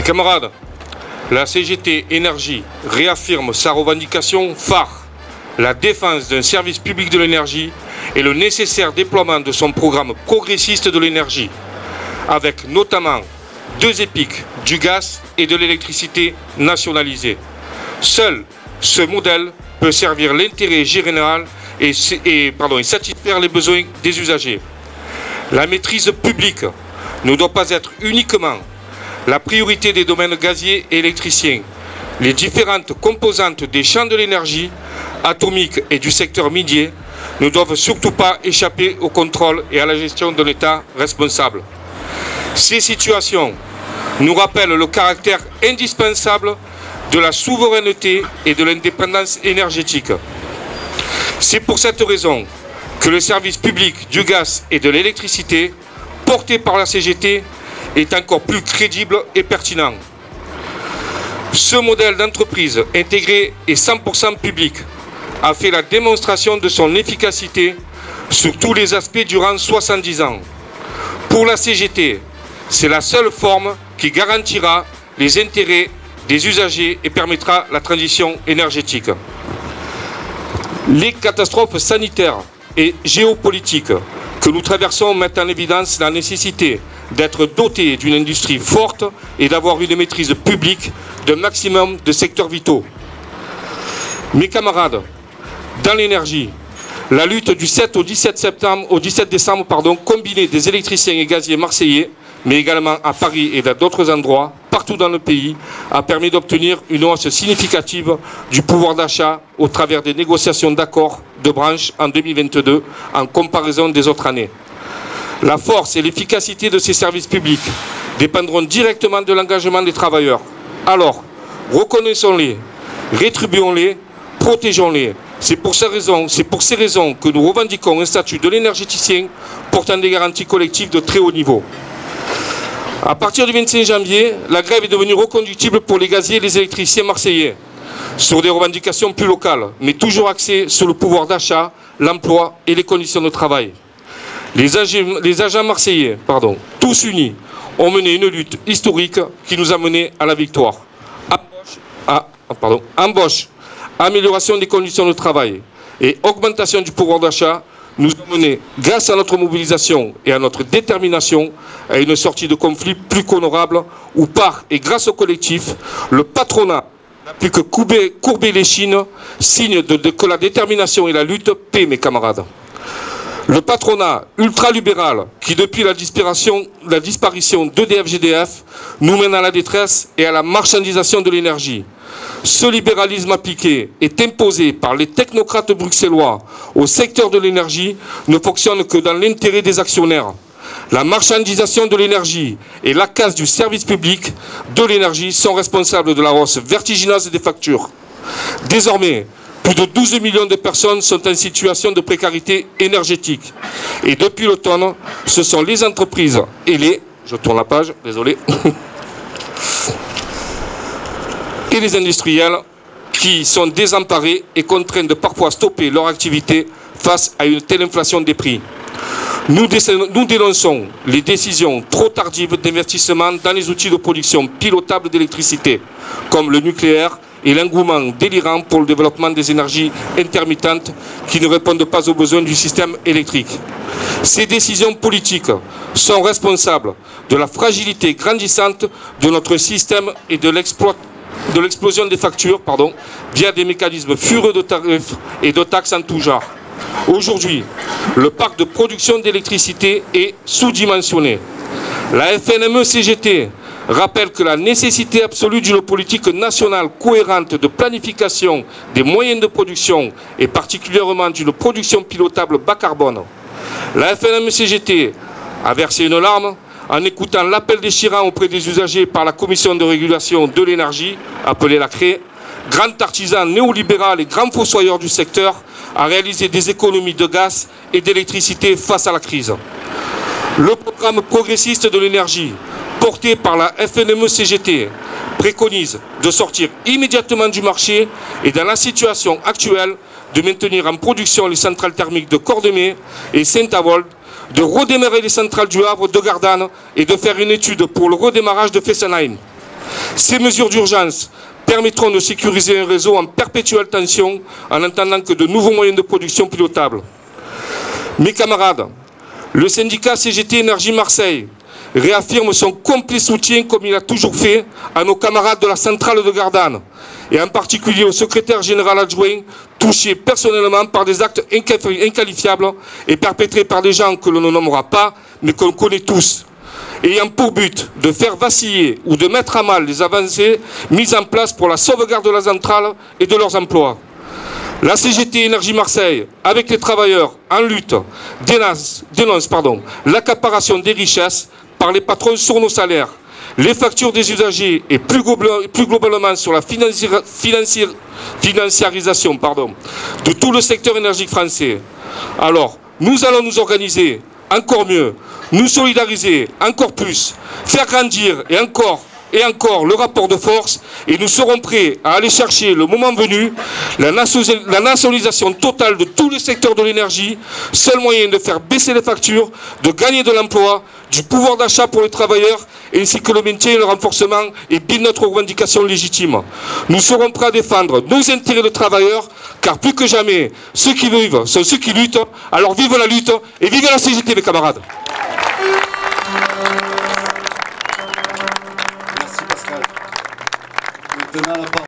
Mes camarades, la CGT Énergie réaffirme sa revendication phare, la défense d'un service public de l'énergie et le nécessaire déploiement de son programme progressiste de l'énergie, avec notamment 2 EPIC, du gaz et de l'électricité nationalisée. Seul ce modèle peut servir l'intérêt général et satisfaire les besoins des usagers. La maîtrise publique ne doit pas être uniquement la priorité des domaines gaziers et électriciens. Les différentes composantes des champs de l'énergie atomique et du secteur minier ne doivent surtout pas échapper au contrôle et à la gestion de l'État responsable. Ces situations nous rappellent le caractère indispensable de la souveraineté et de l'indépendance énergétique. C'est pour cette raison que le service public du gaz et de l'électricité, porté par la CGT, est encore plus crédible et pertinent. Ce modèle d'entreprise intégré et 100% public a fait la démonstration de son efficacité sur tous les aspects durant 70 ans. Pour la CGT, c'est la seule forme qui garantira les intérêts des usagers et permettra la transition énergétique. Les catastrophes sanitaires et géopolitiques que nous traversons mettent en évidence la nécessité d'être doté d'une industrie forte et d'avoir une maîtrise publique d'un maximum de secteurs vitaux. Mes camarades, dans l'énergie, la lutte du 7 au 17 décembre, combinée des électriciens et gaziers marseillais, mais également à Paris et dans d'autres endroits, partout dans le pays, a permis d'obtenir une hausse significative du pouvoir d'achat au travers des négociations d'accords de branche en 2022 en comparaison des autres années. La force et l'efficacité de ces services publics dépendront directement de l'engagement des travailleurs. Alors, reconnaissons-les, rétribuons-les, protégeons-les. C'est pour ces raisons que nous revendiquons un statut de l'énergéticien portant des garanties collectives de très haut niveau. À partir du 25 janvier, la grève est devenue reconductible pour les gaziers et les électriciens marseillais, sur des revendications plus locales, mais toujours axées sur le pouvoir d'achat, l'emploi et les conditions de travail. Les agents marseillais, tous unis, ont mené une lutte historique qui nous a menés à la victoire. Embauche, amélioration des conditions de travail et augmentation du pouvoir d'achat nous ont mené, grâce à notre mobilisation et à notre détermination, à une sortie de conflit plus qu'honorable où, par et grâce au collectif, le patronat n'a plus que courber les chines, signe que la détermination et la lutte paient, mes camarades. Le patronat ultralibéral qui, depuis la disparition d'EDF-GDF, nous mène à la détresse et à la marchandisation de l'énergie. Ce libéralisme appliqué est imposé par les technocrates bruxellois au secteur de l'énergie ne fonctionne que dans l'intérêt des actionnaires. La marchandisation de l'énergie et la casse du service public de l'énergie sont responsables de la hausse vertigineuse des factures. Désormais, plus de 12 millions de personnes sont en situation de précarité énergétique. Et depuis l'automne, ce sont les entreprises et je tourne la page, désolé, et les industriels qui sont désemparés et contraints de parfois stopper leur activité face à une telle inflation des prix. Nous dénonçons les décisions trop tardives d'investissement dans les outils de production pilotables d'électricité, comme le nucléaire, et l'engouement délirant pour le développement des énergies intermittentes qui ne répondent pas aux besoins du système électrique. Ces décisions politiques sont responsables de la fragilité grandissante de notre système et de l'explosion des factures via des mécanismes furieux de tarifs et de taxes en tout genre. Aujourd'hui, le parc de production d'électricité est sous-dimensionné. La FNME-CGT rappelle que la nécessité absolue d'une politique nationale cohérente de planification des moyens de production et particulièrement d'une production pilotable bas carbone. La FNME-CGT a versé une larme en écoutant l'appel déchirant auprès des usagers par la Commission de régulation de l'énergie, appelée la CRE, grand artisan néolibéral et grand fossoyeur du secteur, à réaliser des économies de gaz et d'électricité face à la crise. Le programme progressiste de l'énergie, porté par la FNME-CGT, préconise de sortir immédiatement du marché et dans la situation actuelle de maintenir en production les centrales thermiques de Cordemais et Saint-Avold, de redémarrer les centrales du Havre, de Gardanne et de faire une étude pour le redémarrage de Fessenheim. Ces mesures d'urgence permettront de sécuriser un réseau en perpétuelle tension en attendant que de nouveaux moyens de production pilotables. Mes camarades, le syndicat CGT Énergie Marseille réaffirme son complet soutien, comme il a toujours fait, à nos camarades de la centrale de Gardanne, et en particulier au secrétaire général adjoint, touché personnellement par des actes inqualifiables et perpétrés par des gens que l'on ne nommera pas, mais qu'on connaît tous, ayant pour but de faire vaciller ou de mettre à mal les avancées mises en place pour la sauvegarde de la centrale et de leurs emplois. La CGT Énergie Marseille, avec les travailleurs en lutte, dénonce l'accaparation des richesses par les patrons sur nos salaires, les factures des usagers et plus globalement sur la financiarisation de tout le secteur énergique français. Alors, nous allons nous organiser encore mieux, nous solidariser encore plus, faire grandir et encore le rapport de force, et nous serons prêts à aller chercher, le moment venu, la nationalisation totale de tous les secteurs de l'énergie, seul moyen de faire baisser les factures, de gagner de l'emploi, du pouvoir d'achat pour les travailleurs, ainsi que le maintien et le renforcement est bien notre revendication légitime. Nous serons prêts à défendre nos intérêts de travailleurs, car plus que jamais, ceux qui vivent sont ceux qui luttent, alors vive la lutte et vive la CGT, mes camarades. Maintenant, la parole